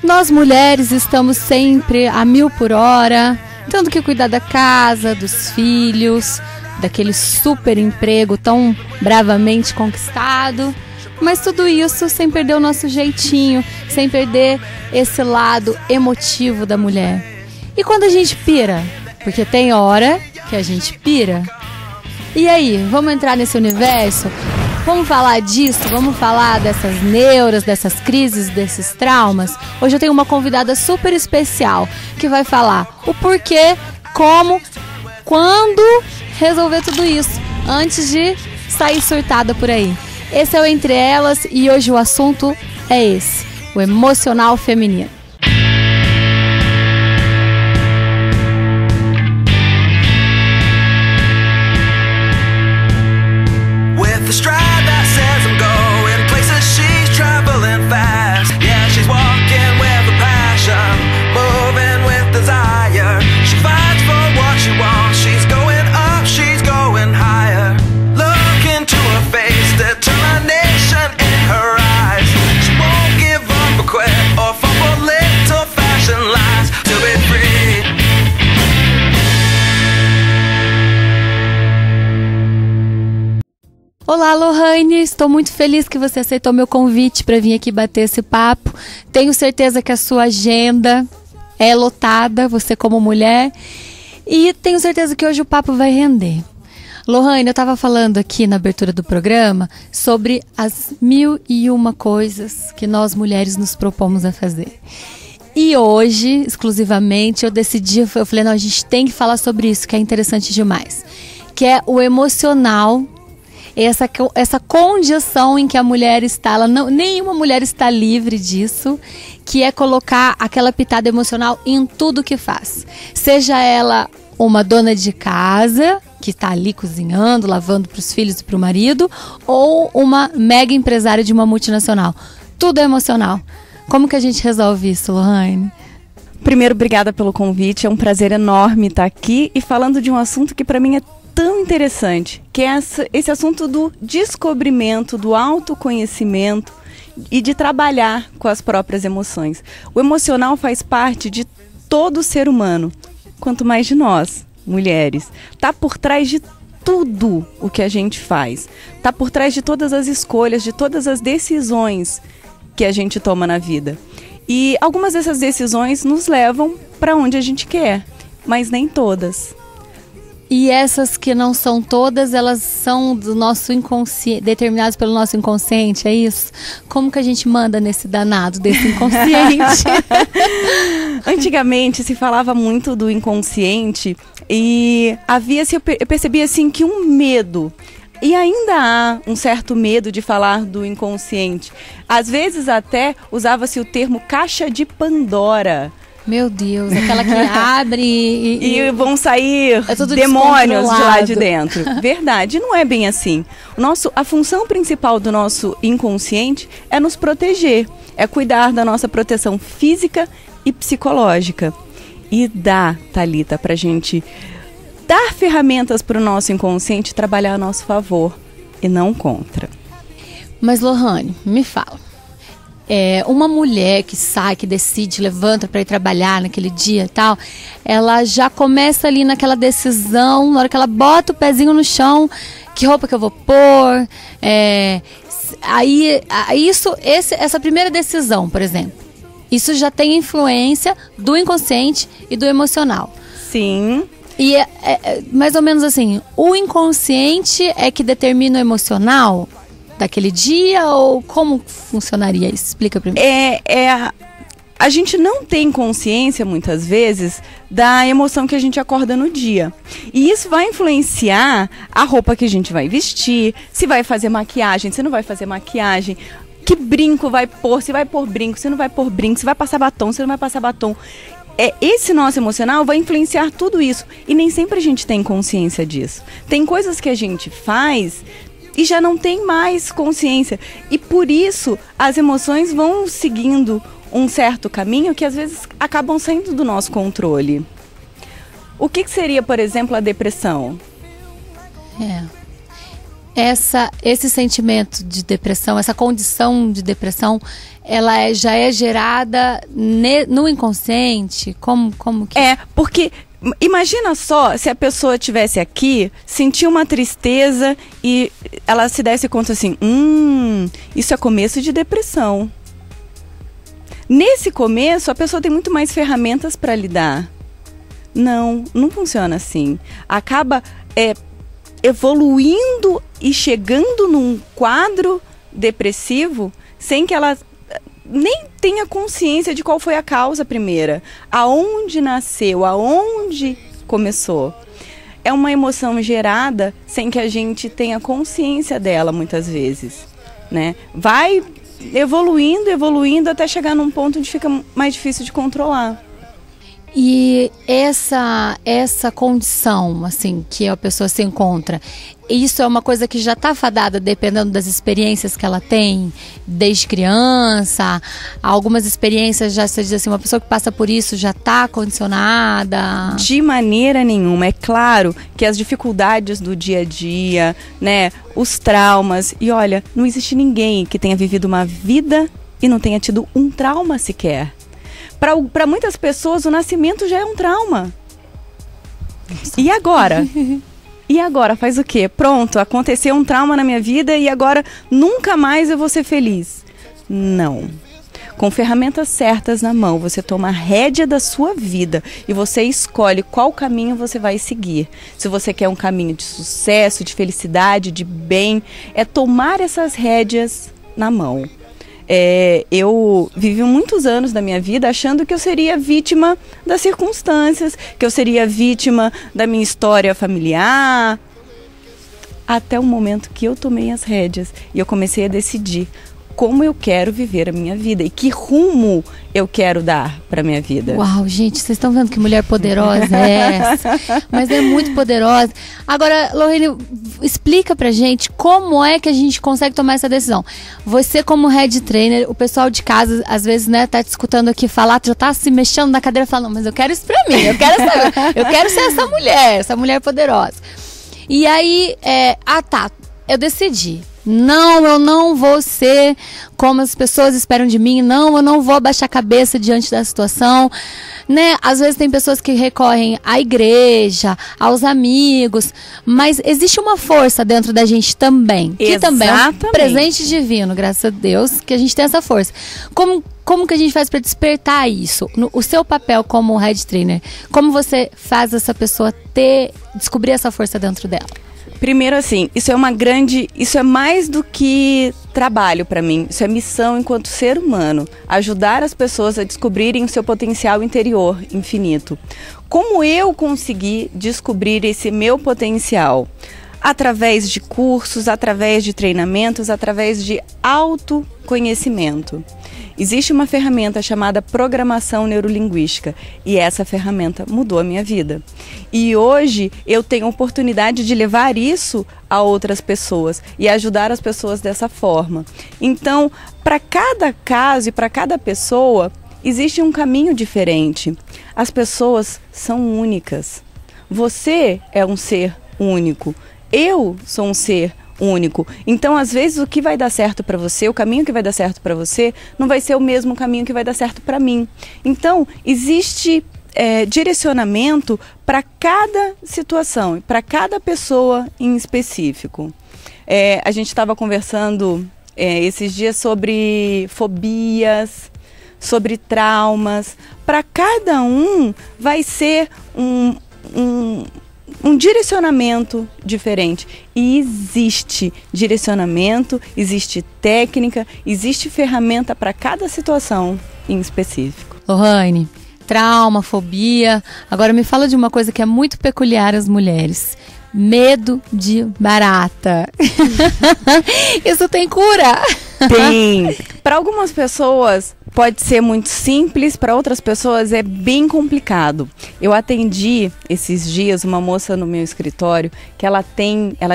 Nós mulheres estamos sempre a 1000 por hora, tendo que cuidar da casa, dos filhos, daquele super emprego tão bravamente conquistado. Mas tudo isso sem perder o nosso jeitinho, sem perder esse lado emotivo da mulher. E quando a gente pira? Porque tem hora que a gente pira. E aí, vamos entrar nesse universo? Vamos falar disso? Vamos falar dessas neuras, dessas crises, desses traumas? Hoje eu tenho uma convidada super especial que vai falar o porquê, como, quando resolver tudo isso antes de sair surtada por aí. Esse é o Entre Elas e hoje o assunto é esse, o emocional feminino. Olá, Lohane, estou muito feliz que você aceitou meu convite para vir aqui bater esse papo. Tenho certeza que a sua agenda é lotada, você como mulher, e tenho certeza que hoje o papo vai render. Lohane, eu estava falando aqui na abertura do programa sobre as 1001 coisas que nós mulheres nos propomos a fazer. E hoje, exclusivamente, eu falei, não, a gente tem que falar sobre isso, que é interessante demais, que é o emocional. Essa condição em que a mulher está, nenhuma mulher está livre disso, que é colocar aquela pitada emocional em tudo que faz. Seja ela uma dona de casa, que está ali cozinhando, lavando para os filhos e para o marido, ou uma mega empresária de uma multinacional. Tudo é emocional. Como que a gente resolve isso, Lohane? Primeiro, obrigada pelo convite, é um prazer enorme estar aqui e falando de um assunto que para mim é tão interessante, que é esse assunto do descobrimento, do autoconhecimento e de trabalhar com as próprias emoções. O emocional faz parte de todo ser humano, quanto mais de nós, mulheres. Está por trás de tudo o que a gente faz. Está por trás de todas as escolhas, de todas as decisões que a gente toma na vida. E algumas dessas decisões nos levam para onde a gente quer, mas nem todas. E essas que não são todas, elas são do nosso inconsciente, determinadas pelo nosso inconsciente, é isso? Como que a gente manda nesse danado desse inconsciente? Antigamente se falava muito do inconsciente e eu percebia assim que um medo, e ainda há um certo medo de falar do inconsciente. Às vezes até usava-se o termo caixa de Pandora. Meu Deus, aquela que abre e vão sair demônios de lá de dentro. Verdade, não é bem assim. A função principal do nosso inconsciente é nos proteger, é cuidar da nossa proteção física e psicológica. E dá, Thalita, pra gente dar ferramentas para o nosso inconsciente trabalhar a nosso favor e não contra. Mas, Lohane, me fala. Uma mulher que sai, que decide, levanta para ir trabalhar naquele dia e tal, ela já começa ali naquela decisão, na hora que ela bota o pezinho no chão, que roupa que eu vou pôr, essa primeira decisão, por exemplo, isso já tem influência do inconsciente e do emocional. Sim. E mais ou menos assim, o inconsciente é que determina o emocional daquele dia, ou como funcionaria isso? Explica pra mim. A gente não tem consciência, muitas vezes, da emoção que a gente acorda no dia. E isso vai influenciar a roupa que a gente vai vestir, se vai fazer maquiagem, se não vai fazer maquiagem, que brinco vai pôr, se vai pôr brinco, se não vai pôr brinco, se vai passar batom, se não vai passar batom. Esse nosso emocional vai influenciar tudo isso. E nem sempre a gente tem consciência disso. Tem coisas que a gente faz e já não tem mais consciência. E por isso as emoções vão seguindo um certo caminho que às vezes acabam saindo do nosso controle. O que seria, por exemplo, a depressão? esse sentimento de depressão, essa condição de depressão, ela já é gerada no inconsciente? Como que... Porque imagina só se a pessoa estivesse aqui, sentia uma tristeza e ela se desse conta assim, isso é começo de depressão. Nesse começo, a pessoa tem muito mais ferramentas para lidar. Não funciona assim. Acaba evoluindo e chegando num quadro depressivo sem que ela nem tenha consciência de qual foi a causa primeira, aonde nasceu, aonde começou. É uma emoção gerada sem que a gente tenha consciência dela muitas vezes, né? Vai evoluindo até chegar num ponto onde fica mais difícil de controlar. E essa condição, assim, que a pessoa se encontra, isso é uma coisa que já está fadada dependendo das experiências que ela tem desde criança? Algumas experiências já se diz assim, uma pessoa que passa por isso já está condicionada? De maneira nenhuma. É claro que as dificuldades do dia a dia, né, os traumas, e olha, não existe ninguém que tenha vivido uma vida e não tenha tido um trauma sequer. Para muitas pessoas, o nascimento já é um trauma. E agora? E agora? Faz o quê? Pronto, aconteceu um trauma na minha vida e agora nunca mais eu vou ser feliz. Não. Com ferramentas certas na mão, você toma a rédea da sua vida e você escolhe qual caminho você vai seguir. Se você quer um caminho de sucesso, de felicidade, de bem, é tomar essas rédeas na mão. Eu vivi muitos anos da minha vida achando que eu seria vítima das circunstâncias, que eu seria vítima da minha história familiar, até o momento que eu tomei as rédeas e eu comecei a decidir como eu quero viver a minha vida e que rumo eu quero dar para minha vida. Uau, gente, vocês estão vendo que mulher poderosa é essa? Mas é muito poderosa. Agora, Lohane, explica pra gente como é que a gente consegue tomar essa decisão. Você como head trainer, o pessoal de casa, às vezes, né, tá te escutando aqui falar, já tá se mexendo na cadeira falando, mas eu quero isso pra mim, eu quero ser essa mulher poderosa. E aí, eu decidi. Não, eu não vou ser como as pessoas esperam de mim. Não, eu não vou abaixar a cabeça diante da situação, né? Às vezes tem pessoas que recorrem à igreja, aos amigos, mas existe uma força dentro da gente também, que Exatamente. também é um presente divino, graças a Deus, que a gente tem essa força. Como que a gente faz para despertar isso? O seu papel como head trainer, como você faz essa pessoa descobrir essa força dentro dela? Primeiro, assim, isso é mais do que trabalho para mim, isso é missão enquanto ser humano, ajudar as pessoas a descobrirem o seu potencial interior infinito. Como eu consegui descobrir esse meu potencial? Através de cursos, através de treinamentos, através de autoconhecimento. Existe uma ferramenta chamada programação neurolinguística e essa ferramenta mudou a minha vida. E hoje eu tenho a oportunidade de levar isso a outras pessoas e ajudar as pessoas dessa forma. Então, para cada caso e para cada pessoa, existe um caminho diferente. As pessoas são únicas. Você é um ser único. Eu sou um ser único. Então, às vezes, o que vai dar certo para você, o caminho que vai dar certo para você, não vai ser o mesmo caminho que vai dar certo para mim. Então, existe direcionamento para cada situação, para cada pessoa em específico. A gente estava conversando esses dias sobre fobias, sobre traumas. Para cada um vai ser um direcionamento diferente. E existe direcionamento, existe técnica, existe ferramenta para cada situação em específico. Lohane, trauma, fobia. Agora me fala de uma coisa que é muito peculiar às mulheres. Medo de barata. Isso tem cura? Tem. Para algumas pessoas pode ser muito simples, para outras pessoas é bem complicado. Eu atendi esses dias uma moça no meu escritório que ela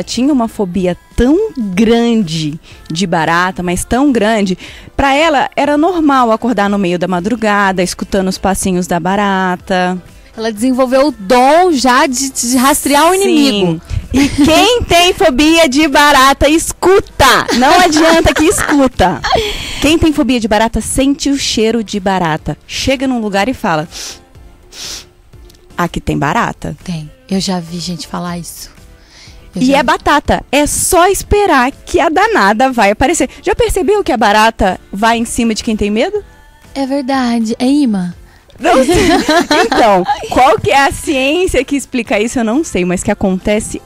tinha uma fobia tão grande de barata, mas tão grande, para ela era normal acordar no meio da madrugada, escutando os passinhos da barata. Ela desenvolveu o dom já de rastrear o inimigo. E quem tem fobia de barata, escuta! Não adianta que escuta. Quem tem fobia de barata, sente o cheiro de barata. Chega num lugar e fala: aqui tem barata. Tem. Eu já vi gente falar isso. E é batata. É só esperar que a danada vai aparecer. Já percebeu que a barata vai em cima de quem tem medo? É verdade. É imã. Não sei. Então, qual que é a ciência que explica isso? Eu não sei, mas que acontece.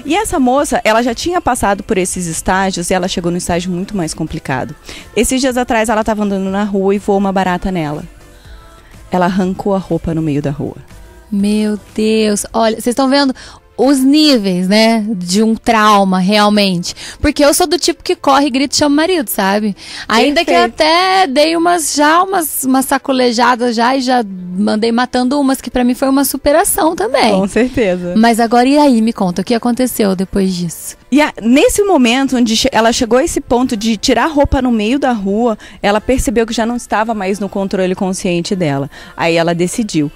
E essa moça, ela já tinha passado por esses estágios e ela chegou num estágio muito mais complicado. Esses dias atrás, ela estava andando na rua e voou uma barata nela. Ela arrancou a roupa no meio da rua. Meu Deus. Olha, vocês estão vendo os níveis, né, de um trauma, realmente. Porque eu sou do tipo que corre, grita e chama o marido, sabe? Ainda que eu até dei umas sacolejadas já e já mandei matando umas, que pra mim foi uma superação também. Com certeza. Mas agora, e aí? Me conta, o que aconteceu depois disso? E nesse momento onde ela chegou a esse ponto de tirar a roupa no meio da rua, ela percebeu que já não estava mais no controle consciente dela. Aí ela decidiu: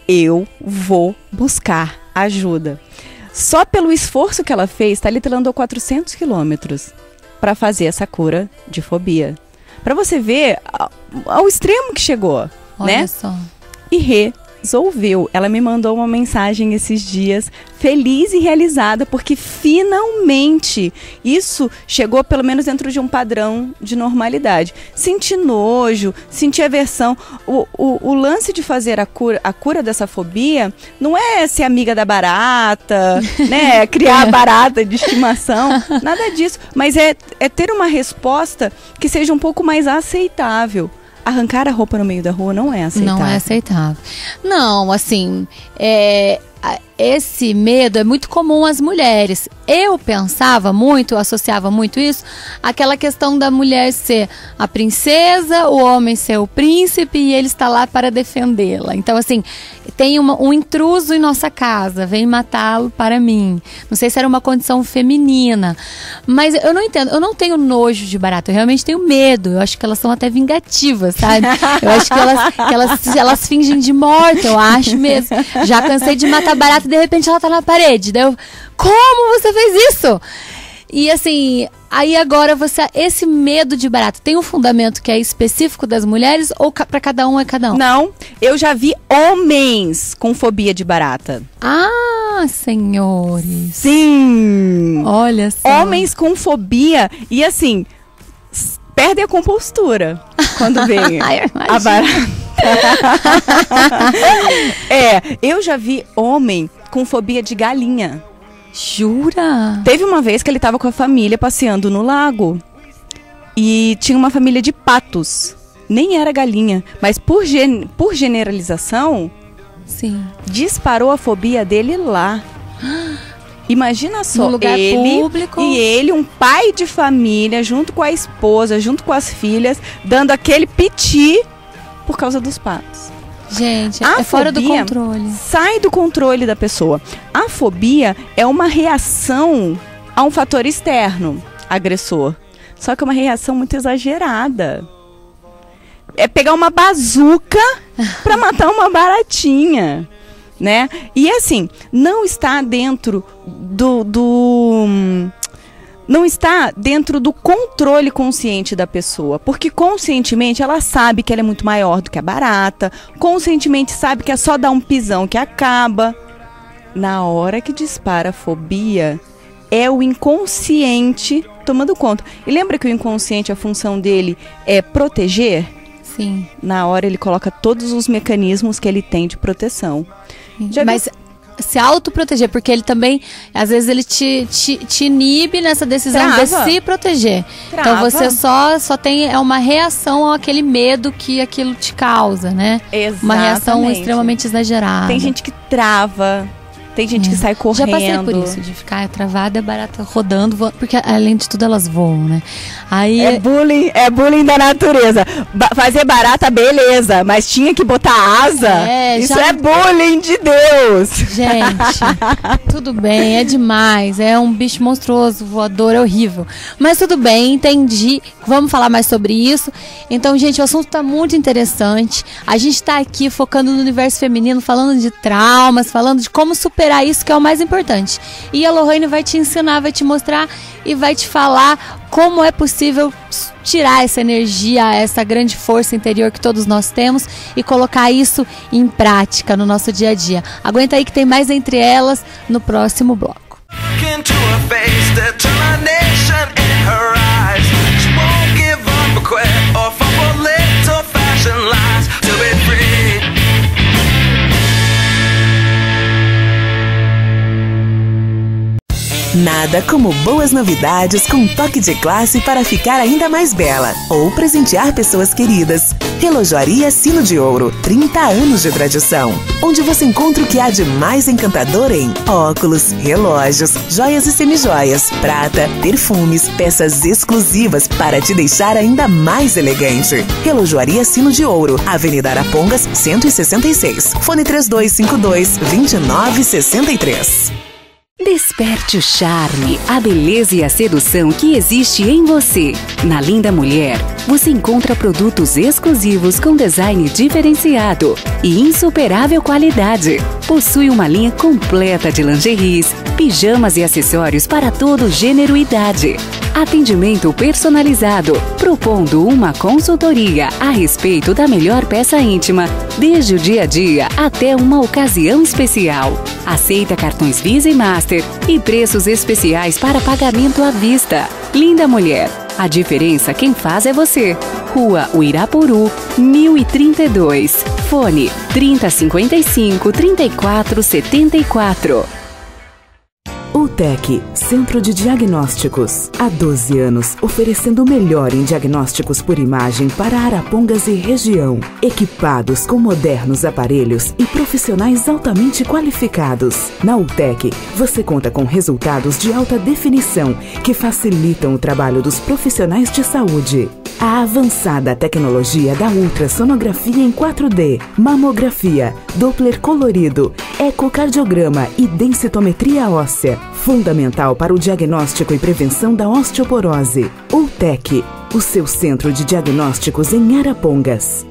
eu vou buscar ajuda. Só pelo esforço que ela fez, Thalita andou 400 quilômetros para fazer essa cura de fobia. Para você ver ao extremo que chegou, Olha né? só. E resolveu. Ela me mandou uma mensagem esses dias, feliz e realizada, porque finalmente isso chegou pelo menos dentro de um padrão de normalidade. Senti nojo, senti aversão. O lance de fazer a cura dessa fobia não é ser amiga da barata, né? Criar a barata de estimação, nada disso. Mas é ter uma resposta que seja um pouco mais aceitável. Arrancar a roupa no meio da rua não é aceitável. Não é aceitável. Não, assim, esse medo é muito comum às mulheres. Eu pensava muito, eu associava muito isso àquela questão da mulher ser a princesa, o homem ser o príncipe e ele está lá para defendê-la. Então, assim, tem um intruso em nossa casa, vem matá-lo para mim. Não sei se era uma condição feminina, mas eu não entendo. Eu não tenho nojo de barata, eu realmente tenho medo. Eu acho que elas são até vingativas, sabe? Eu acho que elas fingem de morta, eu acho mesmo. Já cansei de matar barata e de repente ela tá na parede. Daí eu, como você fez isso? E assim, aí agora esse medo de barata tem um fundamento que é específico das mulheres ou pra cada um é cada um? Não, eu já vi homens com fobia de barata. Ah, senhores. Sim. Olha só. Homens com fobia e assim, perdem a compostura quando vem a barata. Eu já vi homem com fobia de galinha. Jura? Teve uma vez que ele estava com a família passeando no lago e tinha uma família de patos. Nem era galinha, mas por generalização, sim, disparou a fobia dele lá. Imagina só, no lugar ele público. E ele, um pai de família, junto com a esposa, junto com as filhas, dando aquele piti por causa dos patos. Gente, é fora do controle. Sai do controle da pessoa. A fobia é uma reação a um fator externo, agressor. Só que é uma reação muito exagerada. É pegar uma bazuca pra matar uma baratinha, né? E assim, não está dentro não está dentro do controle consciente da pessoa, porque conscientemente ela sabe que ela é muito maior do que a barata, conscientemente sabe que é só dar um pisão que acaba. Na hora que dispara a fobia, é o inconsciente tomando conta. E lembra que o inconsciente, a função dele é proteger? Sim. Na hora ele coloca todos os mecanismos que ele tem de proteção. Mas se autoproteger, porque ele também, às vezes ele te inibe nessa decisão de se proteger. Trava. Então você só tem uma reação àquele medo que aquilo te causa, né? Exatamente. Uma reação extremamente exagerada. Tem gente que trava, tem gente que sai correndo. Já passei por isso, de ficar travada, barata rodando, porque além de tudo elas voam, né? Aí é bullying da natureza. Fazer barata, beleza, mas tinha que botar asa? Isso é bullying de Deus. Gente, tudo bem, é demais. É um bicho monstruoso, voador, é horrível. Mas tudo bem, entendi. Vamos falar mais sobre isso. Então, gente, o assunto tá muito interessante. A gente tá aqui focando no universo feminino, falando de traumas, falando de como superar superar isso, que é o mais importante. E a Lohane vai te ensinar, vai te mostrar e vai te falar como é possível tirar essa energia, essa grande força interior que todos nós temos e colocar isso em prática no nosso dia a dia. Aguenta aí que tem mais Entre Elas no próximo bloco. Nada como boas novidades com um toque de classe para ficar ainda mais bela ou presentear pessoas queridas. Relojoaria Sino de Ouro, 30 anos de tradição, onde você encontra o que há de mais encantador em óculos, relógios, joias e semijoias, prata, perfumes, peças exclusivas para te deixar ainda mais elegante. Relojoaria Sino de Ouro, Avenida Arapongas, 166, fone 3252-2963. Desperte o charme, a beleza e a sedução que existe em você. Na Linda Mulher, você encontra produtos exclusivos com design diferenciado e insuperável qualidade. Possui uma linha completa de lingeries, pijamas e acessórios para todo gênero e idade. Atendimento personalizado, propondo uma consultoria a respeito da melhor peça íntima, desde o dia a dia até uma ocasião especial. Aceita cartões Visa e Master e preços especiais para pagamento à vista. Linda Mulher, a diferença quem faz é você. Rua Uirapuru, 1032. Fone 3055-3474. UTEC, Centro de Diagnósticos. Há 12 anos, oferecendo o melhor em diagnósticos por imagem para Arapongas e região. Equipados com modernos aparelhos e profissionais altamente qualificados. Na UTEC, você conta com resultados de alta definição que facilitam o trabalho dos profissionais de saúde. A avançada tecnologia da ultrassonografia em 4D, mamografia, Doppler colorido, ecocardiograma e densitometria óssea, fundamental para o diagnóstico e prevenção da osteoporose. UTEC, o seu centro de diagnósticos em Arapongas.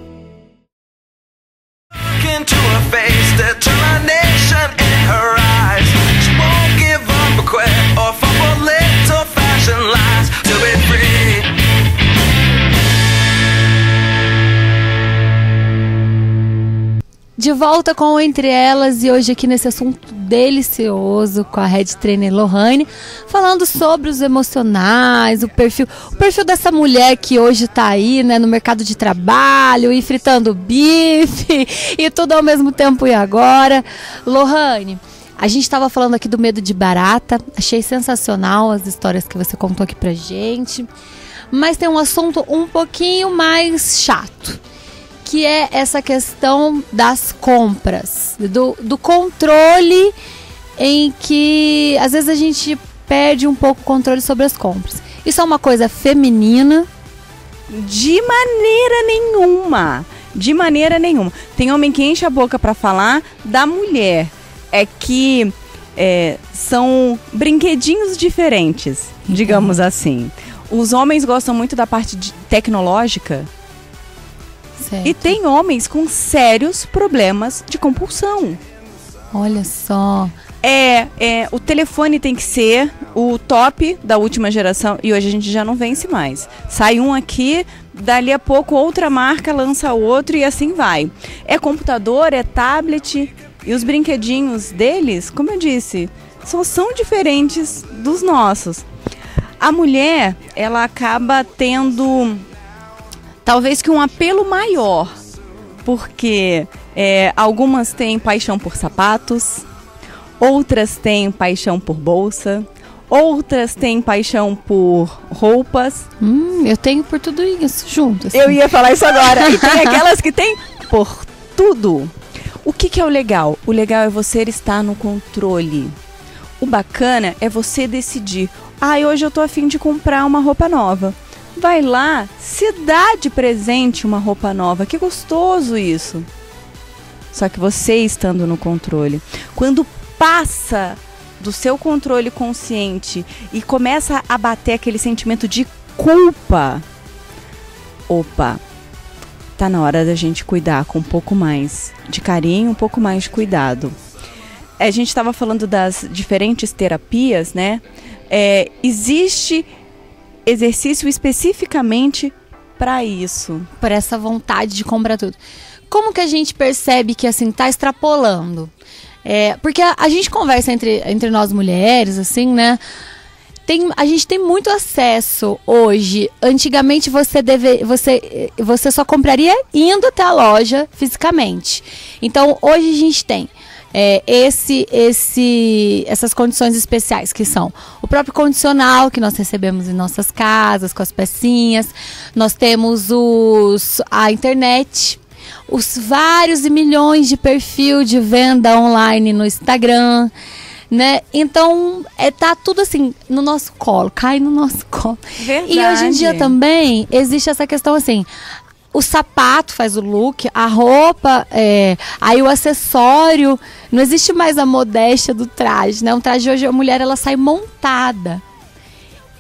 De volta com Entre Elas e hoje aqui nesse assunto delicioso com a Head Trainer Lohane, falando sobre os emocionais, o perfil dessa mulher que hoje tá aí, né, no mercado de trabalho e fritando bife e tudo ao mesmo tempo e agora. Lohane, a gente estava falando aqui do medo de barata, achei sensacional as histórias que você contou aqui pra gente, mas tem um assunto um pouquinho mais chato, que é essa questão das compras, do controle, em que às vezes a gente perde um pouco o controle sobre as compras. Isso é uma coisa feminina? De maneira nenhuma. De maneira nenhuma. Tem homem que enche a boca para falar da mulher. É que são brinquedinhos diferentes, digamos assim. Os homens gostam muito da parte tecnológica. Certo. E tem homens com sérios problemas de compulsão. Olha só. O telefone tem que ser o top da última geração. E hoje a gente já não vence mais. Sai um aqui, dali a pouco outra marca lança outro e assim vai. É computador, é tablet. E os brinquedinhos deles, como eu disse, só são diferentes dos nossos. A mulher, ela acaba tendo talvez que um apelo maior, porque algumas têm paixão por sapatos, outras têm paixão por bolsa, outras têm paixão por roupas. Eu tenho por tudo isso junto. Assim. Eu ia falar isso agora. E tem aquelas que têm por tudo. O que é o legal? O legal é você estar no controle. O bacana é você decidir. Hoje eu tô a fim de comprar uma roupa nova. Vai lá, se dá de presente uma roupa nova. Que gostoso isso. Só que você estando no controle. Quando passa do seu controle consciente e começa a bater aquele sentimento de culpa. Opa, tá na hora da gente cuidar com um pouco mais de carinho, um pouco mais de cuidado. a gente estava falando das diferentes terapias, né? Existe exercício especificamente para isso. Por essa vontade de comprar tudo. Como que a gente percebe que, assim, tá extrapolando? Porque a gente conversa entre nós mulheres, assim, né? A gente tem muito acesso hoje. Antigamente você só compraria indo até a loja fisicamente. Então hoje a gente tem essas condições especiais, que são o próprio condicional que nós recebemos em nossas casas com as pecinhas. Nós temos a internet, os vários e milhões de perfil de venda online no Instagram, né? Então, tá tudo assim, no nosso colo, cai no nosso colo. Verdade. E hoje em dia também existe essa questão assim, o sapato faz o look, a roupa, aí o acessório, não existe mais a modéstia do traje, né? Um traje hoje, a mulher, ela sai montada.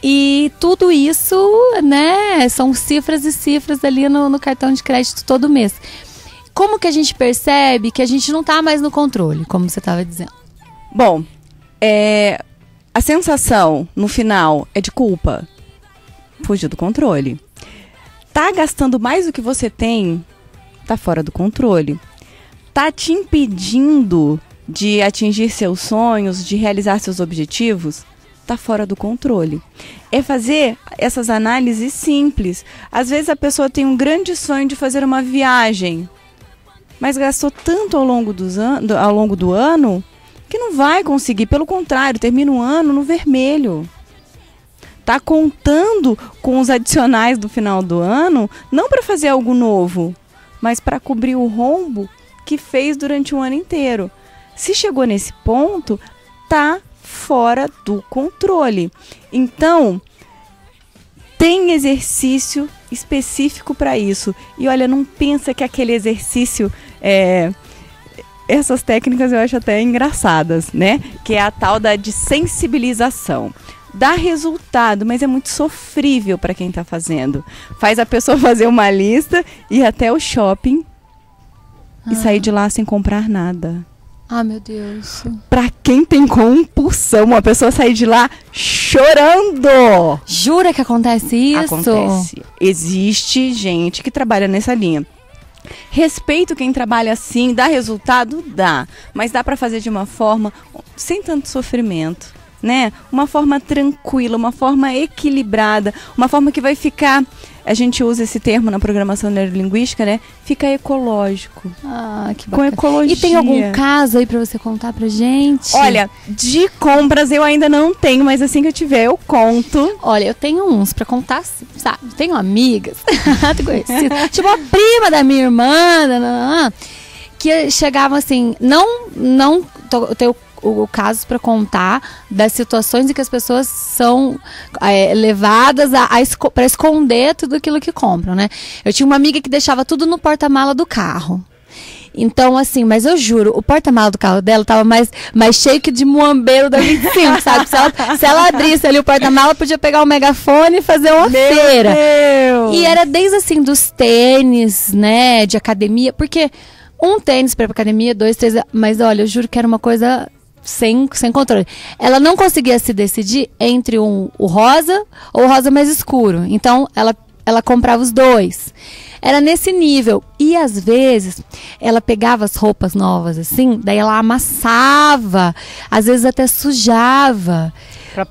E tudo isso, né, são cifras e cifras ali no cartão de crédito todo mês. Como que a gente percebe que a gente não tá mais no controle, como você estava dizendo? Bom, a sensação no final é de culpa. Fugir do controle. Tá gastando mais do que você tem, tá fora do controle. Tá te impedindo de atingir seus sonhos, de realizar seus objetivos, tá fora do controle. É fazer essas análises simples. Às vezes a pessoa tem um grande sonho de fazer uma viagem, mas gastou tanto ao longo do ano que não vai conseguir. Pelo contrário, termina o ano no vermelho. Tá contando com os adicionais do final do ano, não para fazer algo novo, mas para cobrir o rombo que fez durante um ano inteiro. Se chegou nesse ponto, tá fora do controle. Então, tem exercício específico para isso. E olha, não pensa que aquele exercício essas técnicas eu acho até engraçadas, né? Que é a tal de sensibilização. Dá resultado, mas é muito sofrível para quem está fazendo. Faz a pessoa fazer uma lista, ir até o shopping e sair de lá sem comprar nada. Ah, meu Deus. Para quem tem compulsão, a pessoa sair de lá chorando. Jura que acontece isso? Acontece. Existe gente que trabalha nessa linha. Respeito quem trabalha assim, dá resultado? Dá. Mas dá para fazer de uma forma sem tanto sofrimento, né? Uma forma tranquila, uma forma equilibrada, uma forma que vai ficar, a gente usa esse termo na programação neurolinguística, né? Fica ecológico. Ah, que bacana. Com ecologia. E tem algum caso aí pra você contar pra gente? Olha, de compras eu ainda não tenho, mas assim que eu tiver eu conto. Olha, eu tenho uns pra contar, sabe? Tenho amigas, tipo a prima da minha irmã, que chegavam assim, tenho o caso para contar das situações em que as pessoas são levadas para esconder tudo aquilo que compram, né? Eu tinha uma amiga que deixava tudo no porta-mala do carro. Então, assim, mas eu juro, o porta-mala do carro dela tava mais cheio que de muambeiro da 25, sabe? Se ela abrisse ali o porta-mala, podia pegar um megafone e fazer uma feira. Deus. E era desde, assim, dos tênis, né, de academia, porque um tênis para academia, 2, 3, mas olha, eu juro que era uma coisa sem controle. Ela não conseguia se decidir entre o rosa ou o rosa mais escuro. Então, ela comprava os dois. Era nesse nível. E, às vezes, ela pegava as roupas novas, assim, daí ela amassava, às vezes até sujava. Pra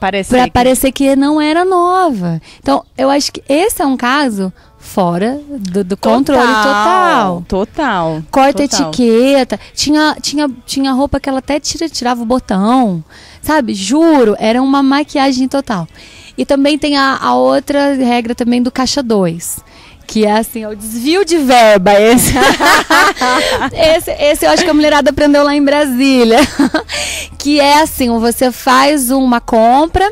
parecer que não era nova. Então, eu acho que esse é um caso fora do controle total. Total. Corta etiqueta. Tinha roupa que ela até tirava o botão. Sabe? Juro, era uma maquiagem total. E também tem a outra regra também do caixa 2. Que é assim, o desvio de verba. Esse eu acho que a mulherada aprendeu lá em Brasília. Que é assim, você faz uma compra.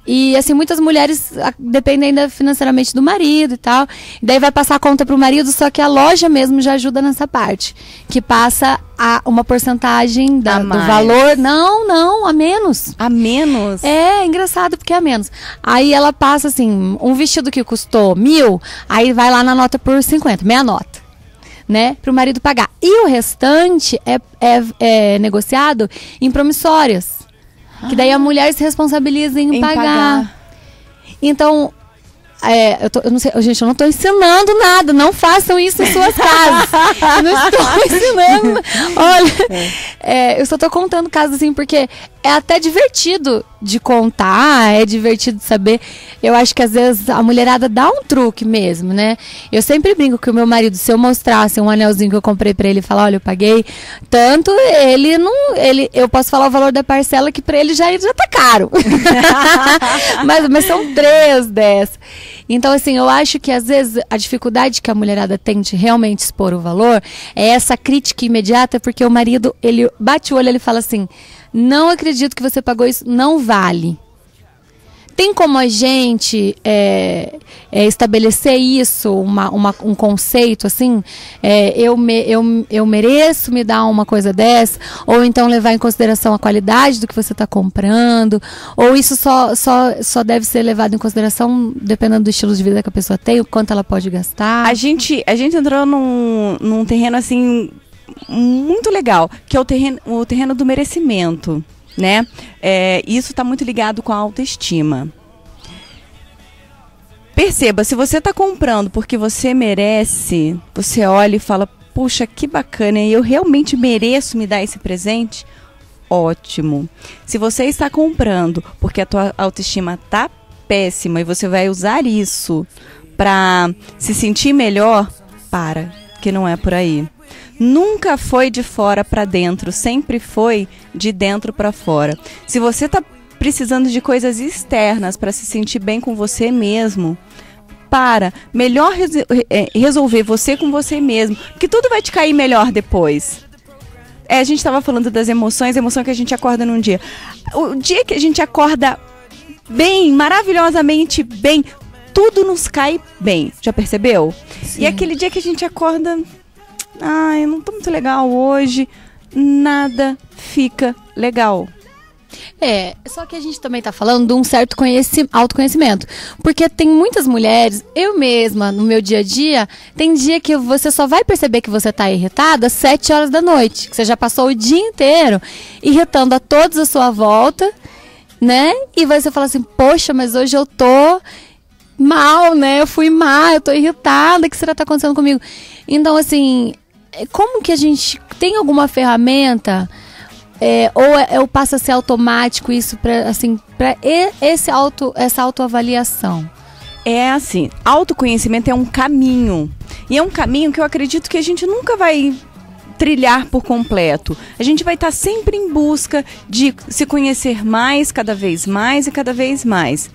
E, assim, muitas mulheres dependem ainda financeiramente do marido e tal. E daí vai passar a conta pro marido, só que a loja mesmo já ajuda nessa parte. Que passa uma porcentagem do valor. Não, a menos. A menos? É, engraçado, porque é a menos. Aí ela passa, assim, um vestido que custou 1.000, aí vai lá na nota por 50, meia nota. né, para o marido pagar. E o restante é negociado em promissórias. Que daí a mulher se responsabiliza em pagar. Então, eu não sei, gente, eu não estou ensinando nada. Não façam isso em suas casas. Eu não estou ensinando. Olha, eu só estou contando casos assim, porque é até divertido de contar, é divertido de saber. Eu acho que às vezes a mulherada dá um truque mesmo, né? Eu sempre brinco que o meu marido, se eu mostrasse um anelzinho que eu comprei pra ele e falar, olha, eu paguei tanto, eu posso falar o valor da parcela que pra ele já tá caro. mas são 3 dessas. Então, assim, eu acho que às vezes a dificuldade que a mulherada tem de realmente expor o valor é essa crítica imediata, porque o marido, ele bate o olho e ele fala assim, não acredito que você pagou isso, não vale. Tem como a gente estabelecer isso, um conceito assim? Eu mereço me dar uma coisa dessa? Ou então levar em consideração a qualidade do que você está comprando? Ou isso só deve ser levado em consideração dependendo do estilo de vida que a pessoa tem, o quanto ela pode gastar? A gente entrou num terreno assim muito legal, que é o terreno do merecimento, né? Isso está muito ligado com a autoestima. Perceba, se você está comprando porque você merece, você olha e fala, puxa, que bacana, eu realmente mereço me dar esse presente? Ótimo. Se você está comprando porque a tua autoestima tá péssima e você vai usar isso para se sentir melhor, que não é por aí. Nunca foi de fora para dentro, sempre foi de dentro para fora. Se você está precisando de coisas externas para se sentir bem com você mesmo, melhor resolver você com você mesmo, porque tudo vai te cair melhor depois. A gente estava falando das emoções, a emoção que a gente acorda num dia. O dia que a gente acorda bem, maravilhosamente bem, tudo nos cai bem, já percebeu? Sim. E aquele dia que a gente acorda, eu não tô muito legal hoje, nada fica legal. Só que a gente também tá falando de um certo autoconhecimento. Porque tem muitas mulheres, eu mesma, no meu dia a dia, tem dia que você só vai perceber que você tá irritada às 7 horas da noite. Que você já passou o dia inteiro irritando a todos à sua volta, né? E você fala assim, poxa, mas hoje eu tô mal, né? Eu fui mal, eu tô irritada, o que será que tá acontecendo comigo? Então, assim, como que a gente tem alguma ferramenta... ou passa a ser automático isso para essa autoavaliação? É assim, autoconhecimento é um caminho. E é um caminho que eu acredito que a gente nunca vai trilhar por completo. A gente vai estar sempre em busca de se conhecer mais, cada vez mais e cada vez mais.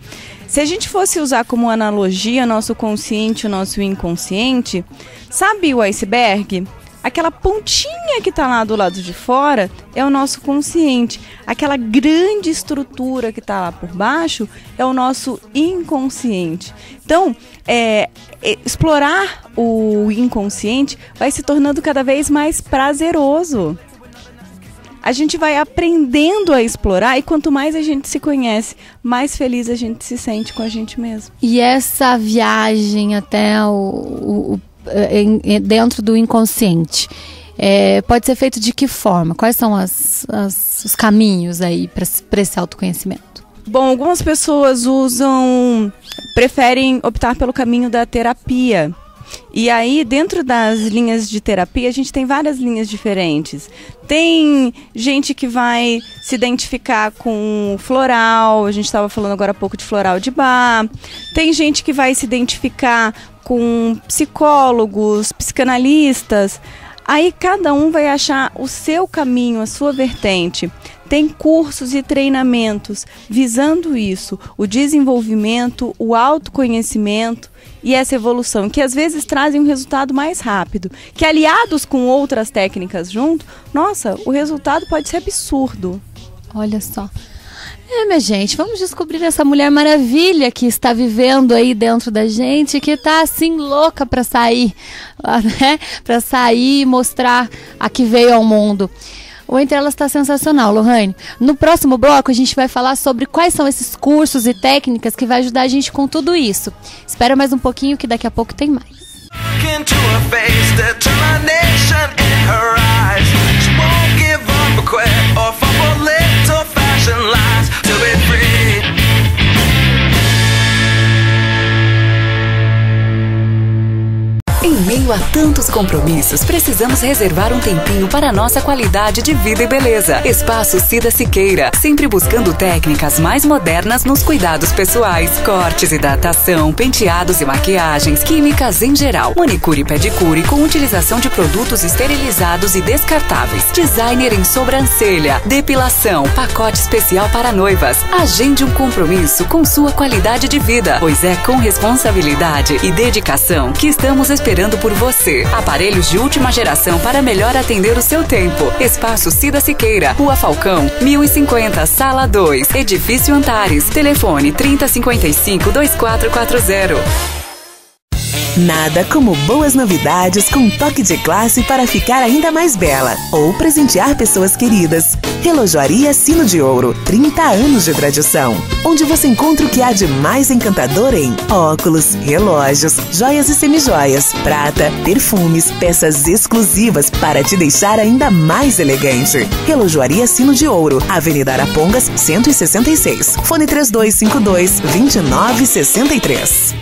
Se a gente fosse usar como analogia nosso consciente e o nosso inconsciente, sabe o iceberg? Aquela pontinha que está lá do lado de fora é o nosso consciente. Aquela grande estrutura que está lá por baixo é o nosso inconsciente. Então, explorar o inconsciente vai se tornando cada vez mais prazeroso. A gente vai aprendendo a explorar e quanto mais a gente se conhece, mais feliz a gente se sente com a gente mesmo. E essa viagem até dentro do inconsciente pode ser feito de que forma? Quais são os caminhos aí para esse autoconhecimento? Bom, algumas pessoas preferem optar pelo caminho da terapia. E aí, dentro das linhas de terapia, a gente tem várias linhas diferentes. Tem gente que vai se identificar com floral, a gente estava falando agora há pouco de floral de Bach. Tem gente que vai se identificar com psicólogos, psicanalistas. Aí cada um vai achar o seu caminho, a sua vertente. Tem cursos e treinamentos visando isso, o desenvolvimento, o autoconhecimento e essa evolução, que às vezes trazem um resultado mais rápido, que aliados com outras técnicas junto, nossa, o resultado pode ser absurdo. Olha só. Minha gente, vamos descobrir essa Mulher Maravilha que está vivendo aí dentro da gente, que está assim louca para sair, né? Para sair e mostrar a que veio ao mundo. O Entre Elas está sensacional, Lohane. No próximo bloco a gente vai falar sobre quais são esses cursos e técnicas que vai ajudar a gente com tudo isso. Espera mais um pouquinho que daqui a pouco tem mais. into her face, determination in her eyes. She won't give up or quit or fall for little fashion lies to be free. Em meio a tantos compromissos, precisamos reservar um tempinho para a nossa qualidade de vida e beleza. Espaço Cida Siqueira, sempre buscando técnicas mais modernas nos cuidados pessoais, cortes, hidratação, penteados e maquiagens, químicas em geral, manicure e pedicure com utilização de produtos esterilizados e descartáveis, designer em sobrancelha, depilação, pacote especial para noivas. Agende um compromisso com sua qualidade de vida, pois é com responsabilidade e dedicação que estamos esperando por você. Aparelhos de última geração para melhor atender o seu tempo. Espaço Cida Siqueira, Rua Falcão, 1050, Sala 2, Edifício Antares. Telefone 3055-2440. Nada como boas novidades com um toque de classe para ficar ainda mais bela ou presentear pessoas queridas. Relojoaria Sino de Ouro, 30 anos de tradição, onde você encontra o que há de mais encantador em óculos, relógios, joias e semijoias, prata, perfumes, peças exclusivas para te deixar ainda mais elegante. Relojoaria Sino de Ouro, Avenida Arapongas, 166. Fone 3252-2963.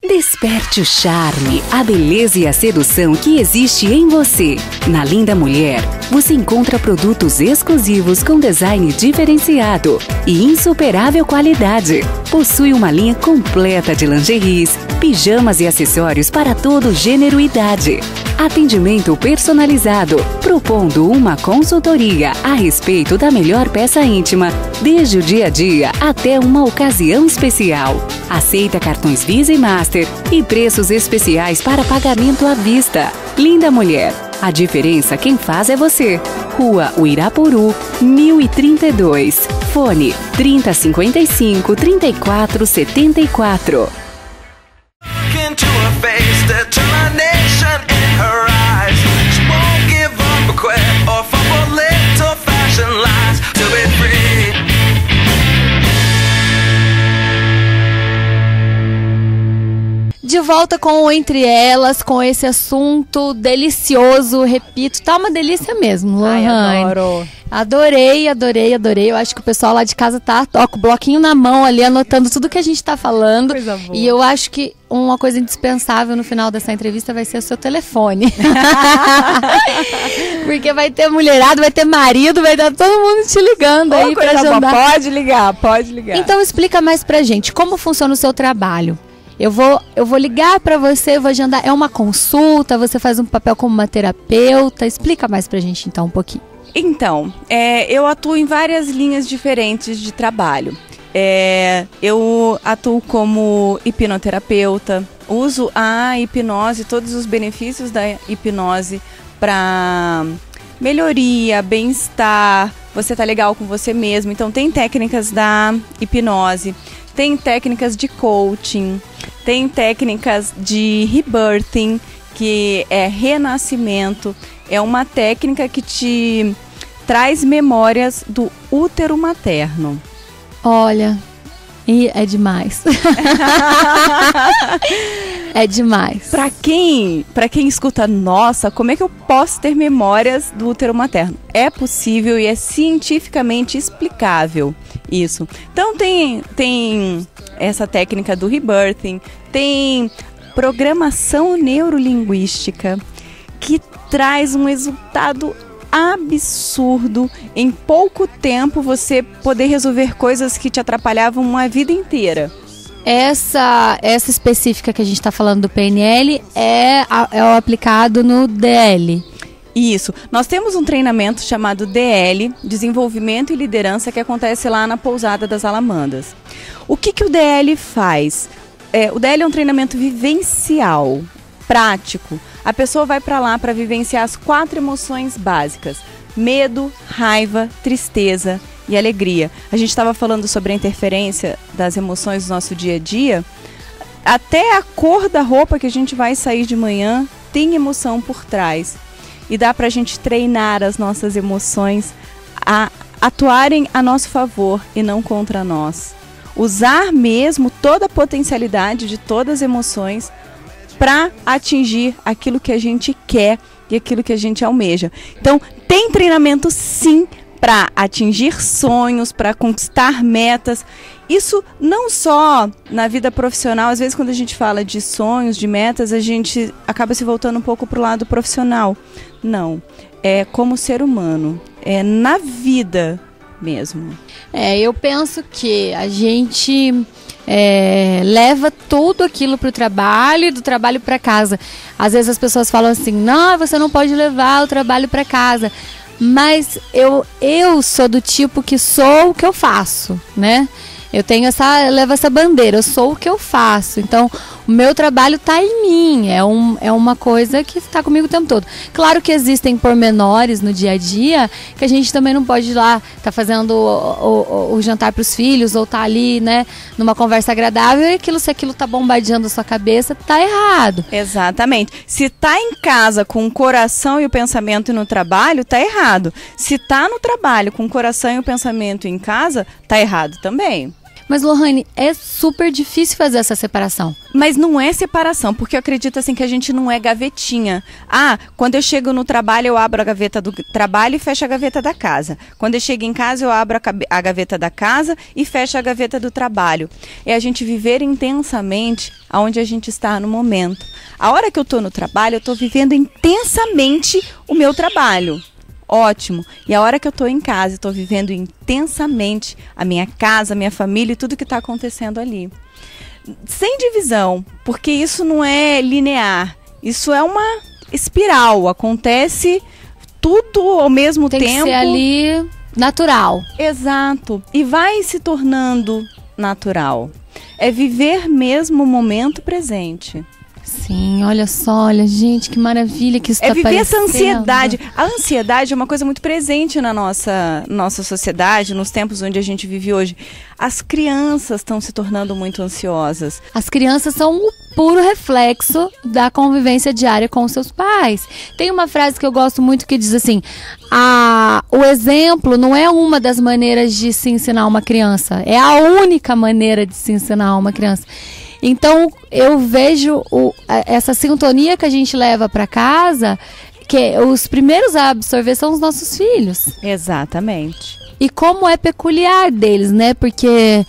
Desperte o charme, a beleza e a sedução que existe em você. Na Linda Mulher, você encontra produtos exclusivos com design diferenciado e insuperável qualidade. Possui uma linha completa de lingeries, pijamas e acessórios para todo gênero e idade. Atendimento personalizado, propondo uma consultoria a respeito da melhor peça íntima, desde o dia a dia até uma ocasião especial. Aceita cartões Visa e Master e preços especiais para pagamento à vista. Linda Mulher, a diferença quem faz é você. Rua Uirapuru, 1032. Fone 3055-3474. Into her face, determination in her eyes. She won't give up or quit or fall for little fashion lies to be free. De volta com o Entre Elas, com esse assunto delicioso, repito, tá uma delícia mesmo, Lohane. Ai, adoro. Adorei. Eu acho que o pessoal lá de casa tá com o bloquinho na mão ali, anotando tudo que a gente tá falando. Coisa boa. E eu acho que uma coisa indispensável no final dessa entrevista vai ser o seu telefone. Porque vai ter mulherado, vai ter marido, vai estar todo mundo te ligando aí pra agendar. Pode ligar. Então explica mais pra gente, como funciona o seu trabalho? Eu vou ligar pra você, vou agendar. É uma consulta? Você faz um papel como uma terapeuta? Explica mais pra gente então um pouquinho. Então, eu atuo em várias linhas diferentes de trabalho. Eu atuo como hipnoterapeuta, uso a hipnose, todos os benefícios da hipnose para melhoria, bem-estar, você tá legal com você mesmo. Então tem técnicas da hipnose, tem técnicas de coaching, tem técnicas de rebirthing, que é renascimento. É uma técnica que te traz memórias do útero materno. Olha, e é demais. É demais. Pra quem escuta, nossa, como é que eu posso ter memórias do útero materno? É possível e é cientificamente explicável isso. Então tem essa técnica do rebirthing, tem programação neurolinguística, que traz um resultado absurdo. Em pouco tempo você poder resolver coisas que te atrapalhavam uma vida inteira. Essa específica que a gente está falando do PNL é o aplicado no DL. Isso. Nós temos um treinamento chamado DL, Desenvolvimento e Liderança, que acontece lá na Pousada das Alamandas. O que o DL faz? O DL é um treinamento vivencial, prático. A pessoa vai para lá para vivenciar as 4 emoções básicas: medo, raiva, tristeza e alegria. A gente estava falando sobre a interferência das emoções no nosso dia a dia. Até a cor da roupa que a gente vai sair de manhã tem emoção por trás. E dá para a gente treinar as nossas emoções a atuarem a nosso favor e não contra nós. Usar mesmo toda a potencialidade de todas as emoções para atingir aquilo que a gente quer e aquilo que a gente almeja. Então, tem treinamento sim para atingir sonhos, para conquistar metas. Isso não só na vida profissional, às vezes quando a gente fala de sonhos, de metas, a gente acaba se voltando um pouco para o lado profissional. Não, é como ser humano, é na vida mesmo. Eu penso que a gente leva tudo aquilo para o trabalho e do trabalho para casa. Às vezes as pessoas falam assim, não, você não pode levar o trabalho para casa. Mas eu sou do tipo que sou o que eu faço, né? Eu levo essa bandeira, eu sou o que eu faço. Então, o meu trabalho está em mim, é uma coisa que está comigo o tempo todo. Claro que existem pormenores no dia a dia que a gente também não pode ir lá, tá fazendo o jantar para os filhos, ou tá ali, né, numa conversa agradável, e se aquilo tá bombardeando a sua cabeça, tá errado. Exatamente. Se tá em casa com o coração e o pensamento no trabalho, tá errado. Se tá no trabalho com o coração e o pensamento em casa, tá errado também. Mas, Lohane, é super difícil fazer essa separação. Mas não é separação, porque eu acredito assim que a gente não é gavetinha. Quando eu chego no trabalho, eu abro a gaveta do trabalho e fecho a gaveta da casa. Quando eu chego em casa, eu abro a gaveta da casa e fecho a gaveta do trabalho. É a gente viver intensamente aonde a gente está no momento. A hora que eu estou no trabalho, eu estou vivendo intensamente o meu trabalho. Ótimo. E a hora que eu estou em casa, estou vivendo intensamente a minha casa, a minha família e tudo que está acontecendo ali. Sem divisão, porque isso não é linear. Isso é uma espiral. Acontece tudo ao mesmo tempo. Tem que ser ali natural. Exato. E vai se tornando natural. É viver mesmo o momento presente. Sim, olha só, gente, que maravilha que isso está viver parecendo. Essa ansiedade. A ansiedade é uma coisa muito presente na nossa sociedade, nos tempos onde a gente vive hoje. As crianças estão se tornando muito ansiosas. As crianças são o puro reflexo da convivência diária com os seus pais. Tem uma frase que eu gosto muito que diz assim, o exemplo não é uma das maneiras de se ensinar uma criança, é a única maneira de se ensinar uma criança. Então, eu vejo essa sintonia que a gente leva para casa, que os primeiros a absorver são os nossos filhos. Exatamente. E como é peculiar deles, né? Porque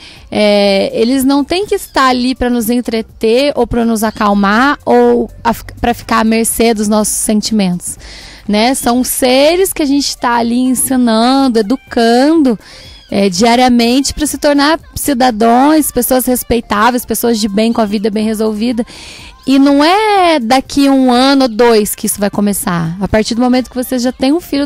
eles não têm que estar ali para nos entreter ou para nos acalmar ou para ficar à mercê dos nossos sentimentos, né? São seres que a gente está ali ensinando, educando, diariamente para se tornar cidadãos, pessoas respeitáveis, pessoas de bem, com a vida bem resolvida. E não é daqui 1 ano ou 2 que isso vai começar. A partir do momento que você já tem um filho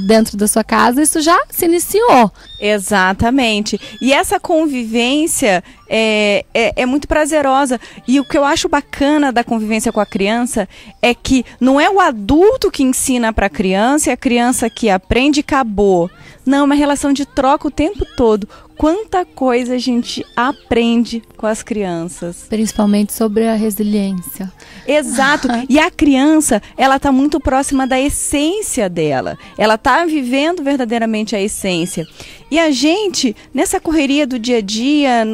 dentro da sua casa, isso já se iniciou. Exatamente. E essa convivência é muito prazerosa. E o que eu acho bacana da convivência com a criança é que não é o adulto que ensina para a criança e a criança que aprende e acabou. Não, é uma relação de troca o tempo todo. Quanta coisa a gente aprende com as crianças. Principalmente sobre a resiliência. Exato. E a criança, ela está muito próxima da essência dela. Ela está vivendo verdadeiramente a essência. E a gente, nessa correria do dia a dia,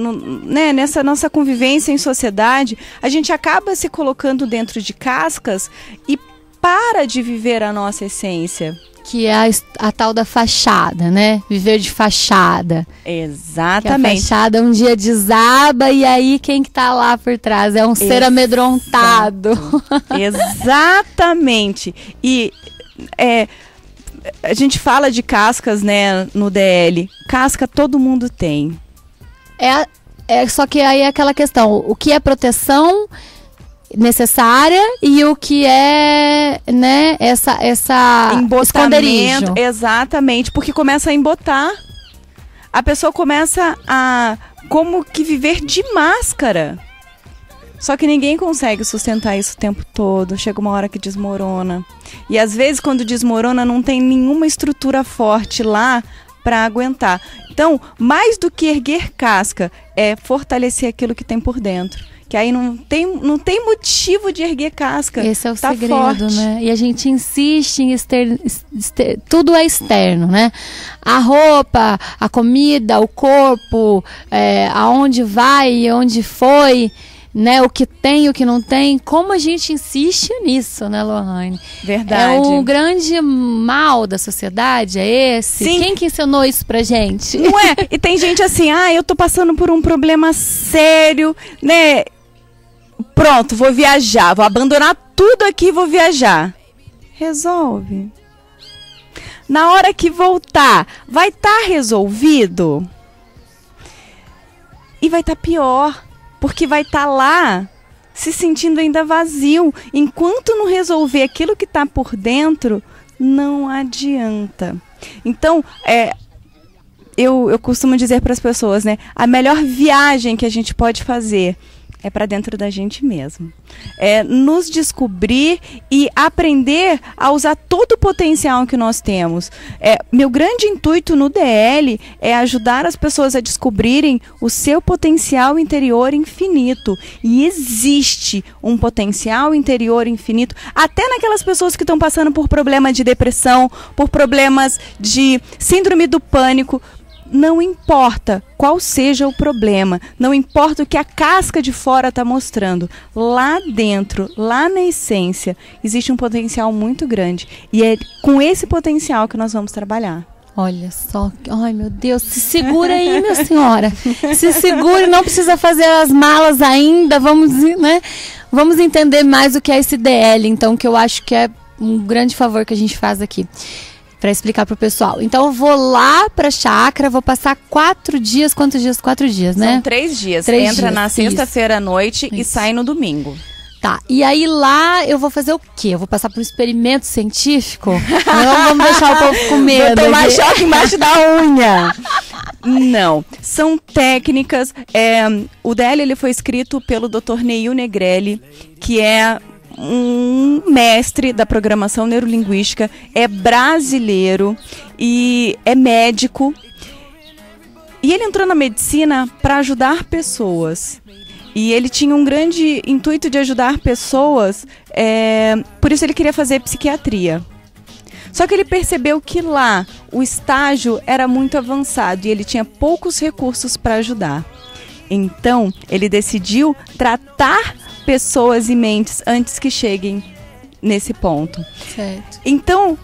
nessa nossa convivência em sociedade, a gente acaba se colocando dentro de cascas e para de viver a nossa essência. Que é a tal da fachada, né? Viver de fachada. Exatamente. Que a fachada um dia desaba e aí quem que tá lá por trás? É um ser amedrontado. Exatamente. E a gente fala de cascas, né, no DL. Casca todo mundo tem. Só que aí é aquela questão, o que é proteção necessária e o que é, né, essa esconderijo. Exatamente, porque começa a embotar. A pessoa começa a como que viver de máscara. Só que ninguém consegue sustentar isso o tempo todo. Chega uma hora que desmorona. E às vezes quando desmorona não tem nenhuma estrutura forte lá para aguentar. Então, mais do que erguer casca, é fortalecer aquilo que tem por dentro. Que aí não tem motivo de erguer casca. Esse é o tá segredo, forte, né? E a gente insiste em tudo é externo, né? A roupa, a comida, o corpo, aonde vai, onde foi, né? O que tem, o que não tem. Como a gente insiste nisso, né, Lohane? Verdade. É o grande mal da sociedade, é esse? Sim. Quem que ensinou isso pra gente? Não é? E tem gente assim, eu tô passando por um problema sério, né? Pronto, vou viajar, vou abandonar tudo aqui e vou viajar. Resolve. Na hora que voltar, vai estar resolvido? E vai estar pior, porque vai estar lá se sentindo ainda vazio. Enquanto não resolver aquilo que está por dentro, não adianta. Então, eu costumo dizer para as pessoas, né? A melhor viagem que a gente pode fazer é para dentro da gente mesmo. É nos descobrir e aprender a usar todo o potencial que nós temos. Meu grande intuito no DL é ajudar as pessoas a descobrirem o seu potencial interior infinito. E existe um potencial interior infinito, até naquelas pessoas que estão passando por problemas de depressão, por problemas de síndrome do pânico. Não importa qual seja o problema, não importa o que a casca de fora está mostrando, lá dentro, lá na essência, existe um potencial muito grande. E é com esse potencial que nós vamos trabalhar. Olha só, ai meu Deus, se segura aí, minha senhora. Se segure, não precisa fazer as malas ainda, vamos entender mais o que é esse DL, então, que eu acho que é um grande favor que a gente faz aqui. Para explicar pro pessoal. Então eu vou lá pra chácara, vou passar 4 dias. Quantos dias? 4 dias, né? São 3 dias. 3 Entra dias, na sexta-feira à noite e Isso. sai no domingo. Tá, e aí lá eu vou fazer o quê? Eu vou passar por um experimento científico? Não vamos deixar o povo com medo. Vou tomar aqui. choque embaixo da unha. Não, são técnicas. O DL ele foi escrito pelo Dr. Neil Negrelli, que é um mestre da programação neurolinguística, é brasileiro e é médico. E ele entrou na medicina para ajudar pessoas. E ele tinha um grande intuito de ajudar pessoas, por isso ele queria fazer psiquiatria. Só que ele percebeu que lá o estágio era muito avançado e ele tinha poucos recursos para ajudar. Então, ele decidiu tratar pessoas e mentes antes que cheguem nesse ponto. Certo. Então,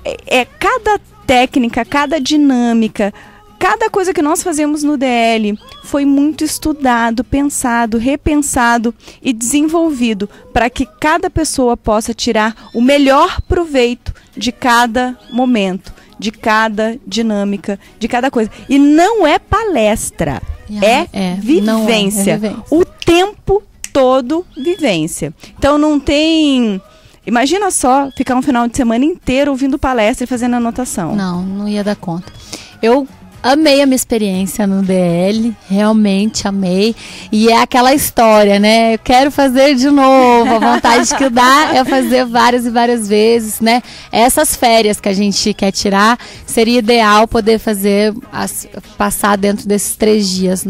cada técnica, cada dinâmica, cada coisa que nós fazemos no DL foi muito estudado, pensado, repensado e desenvolvido para que cada pessoa possa tirar o melhor proveito de cada momento, de cada dinâmica, de cada coisa. E não é palestra, vivência. É vivência. O tempo todo vivência. Então não tem... Imagina só ficar um final de semana inteiro ouvindo palestra e fazendo anotação. Não ia dar conta. Eu amei a minha experiência no DL, realmente amei. E é aquela história, né? Eu quero fazer de novo. A vontade que dá é fazer várias e várias vezes, né? Essas férias que a gente quer tirar, seria ideal poder fazer, passar dentro desses 3 dias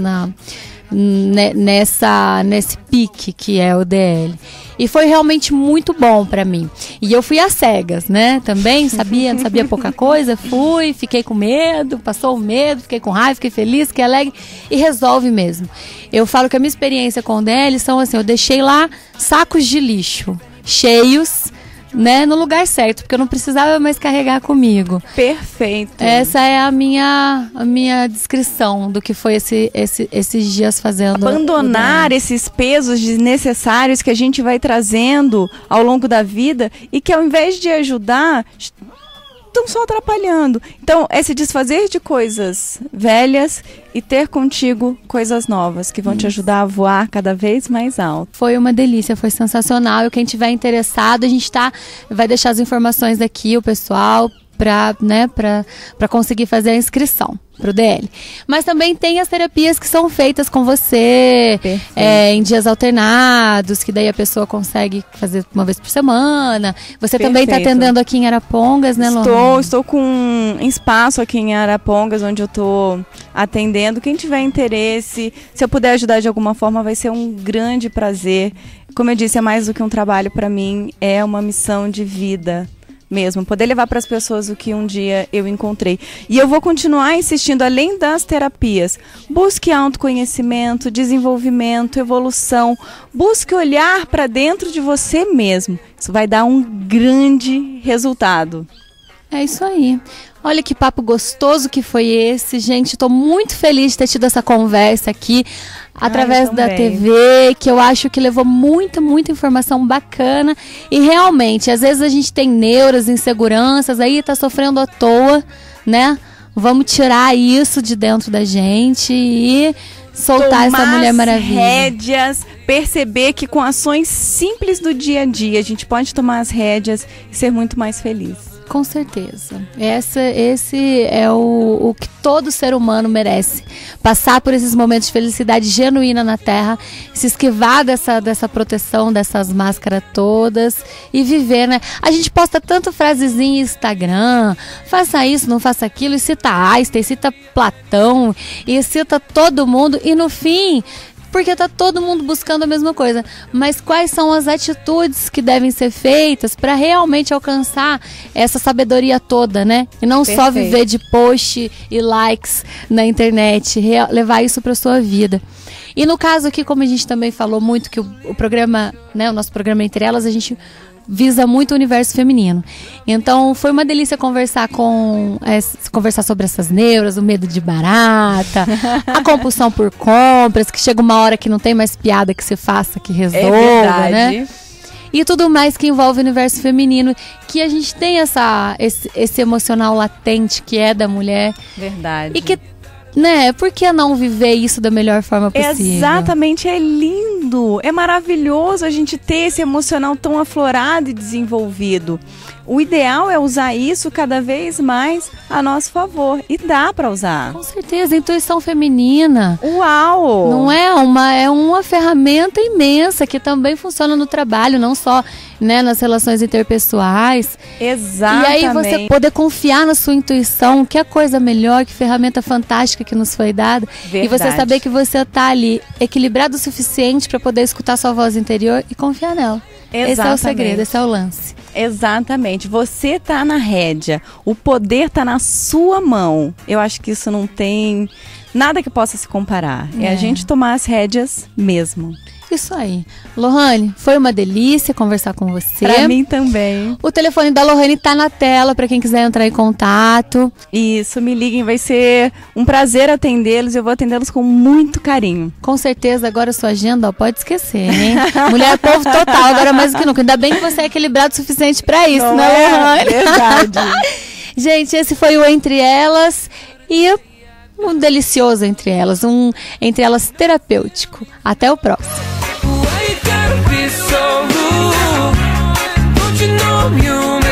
nesse pique que é o DL. E foi realmente muito bom pra mim. E eu fui às cegas, né? Também não sabia pouca coisa. Fiquei com medo, passou o medo, fiquei com raiva, fiquei feliz, fiquei alegre. E resolve mesmo. Eu falo que a minha experiência com o DL são assim, eu deixei lá sacos de lixo cheios, né, no lugar certo, porque eu não precisava mais carregar comigo. Perfeito. Essa é a minha descrição do que foi esses dias fazendo. Abandonar esses pesos desnecessários que a gente vai trazendo ao longo da vida e que ao invés de ajudar, estão só atrapalhando. Então, é se desfazer de coisas velhas e ter contigo coisas novas que vão te ajudar a voar cada vez mais alto. Foi uma delícia, foi sensacional. E quem tiver interessado, a gente vai deixar as informações aqui, o pessoal, para conseguir fazer a inscrição pro DL. Mas também tem as terapias que são feitas com você em dias alternados, que daí a pessoa consegue fazer uma vez por semana. Você também está atendendo aqui em Arapongas, né, Lohane? Estou com um espaço aqui em Arapongas, onde eu estou atendendo. Quem tiver interesse, se eu puder ajudar de alguma forma, vai ser um grande prazer. Como eu disse, é mais do que um trabalho para mim, é uma missão de vida. mesmo, poder levar para as pessoas o que um dia eu encontrei. E eu vou continuar insistindo, além das terapias, busque autoconhecimento, desenvolvimento, evolução, busque olhar para dentro de você mesmo. Isso vai dar um grande resultado. É isso aí. Olha que papo gostoso que foi esse, gente. Estou muito feliz de ter tido essa conversa aqui através da TV, que eu acho que levou muita informação bacana. E realmente, às vezes a gente tem neuras, inseguranças, aí tá sofrendo à toa, né? Vamos tirar isso de dentro da gente e soltar essa Mulher Maravilha. Rédeas, perceber que com ações simples do dia a dia a gente pode tomar as rédeas e ser muito mais feliz. Com certeza. Esse é o que todo ser humano merece. Passar por esses momentos de felicidade genuína na Terra, se esquivar dessa proteção, dessas máscaras todas e viver, né? A gente posta tanto frasezinha em Instagram, faça isso, não faça aquilo, e cita Einstein, cita Platão, e cita todo mundo, e no fim... porque tá todo mundo buscando a mesma coisa. Mas quais são as atitudes que devem ser feitas para realmente alcançar essa sabedoria toda, né? E não só viver de post e likes na internet, levar isso para sua vida. E no caso aqui, como a gente também falou muito que o programa, né, o nosso programa Entre Elas, a gente visa muito o universo feminino. Então foi uma delícia conversar sobre essas neuras, o medo de barata, a compulsão por compras, que chega uma hora que não tem mais piada que se faça, que resolva, né? E tudo mais que envolve o universo feminino, que a gente tem esse emocional latente que é da mulher. Verdade. E que, né, por que não viver isso da melhor forma possível? Exatamente, é lindo, é maravilhoso a gente ter esse emocional tão aflorado e desenvolvido. O ideal é usar isso cada vez mais a nosso favor, e dá para usar. Com certeza, intuição feminina. Uau! Não é uma ferramenta imensa que também funciona no trabalho, não só, né, nas relações interpessoais. Exatamente. E aí você poder confiar na sua intuição, que é coisa melhor, que ferramenta fantástica que nos foi dada. Verdade. E você saber que você tá ali equilibrado o suficiente para poder escutar sua voz interior e confiar nela. Exatamente. Esse é o segredo, esse é o lance. Exatamente. Você tá na rédea, o poder tá na sua mão. Eu acho que isso não tem nada que possa se comparar. É a gente tomar as rédeas mesmo. Isso aí. Lohane, foi uma delícia conversar com você. Pra mim também. O telefone da Lohane tá na tela para quem quiser entrar em contato. Isso, me liguem, vai ser um prazer atendê-los. Eu vou atendê-los com muito carinho. Com certeza, agora a sua agenda, pode esquecer, hein? Mulher povo total, agora mais do que nunca. Ainda bem que você é equilibrado o suficiente para isso, não né, Lohane? Verdade. Gente, esse foi o Entre Elas e um delicioso Entre Elas, um Entre Elas terapêutico. Até o próximo. Why you gotta be so rude? Don't you know I'm human?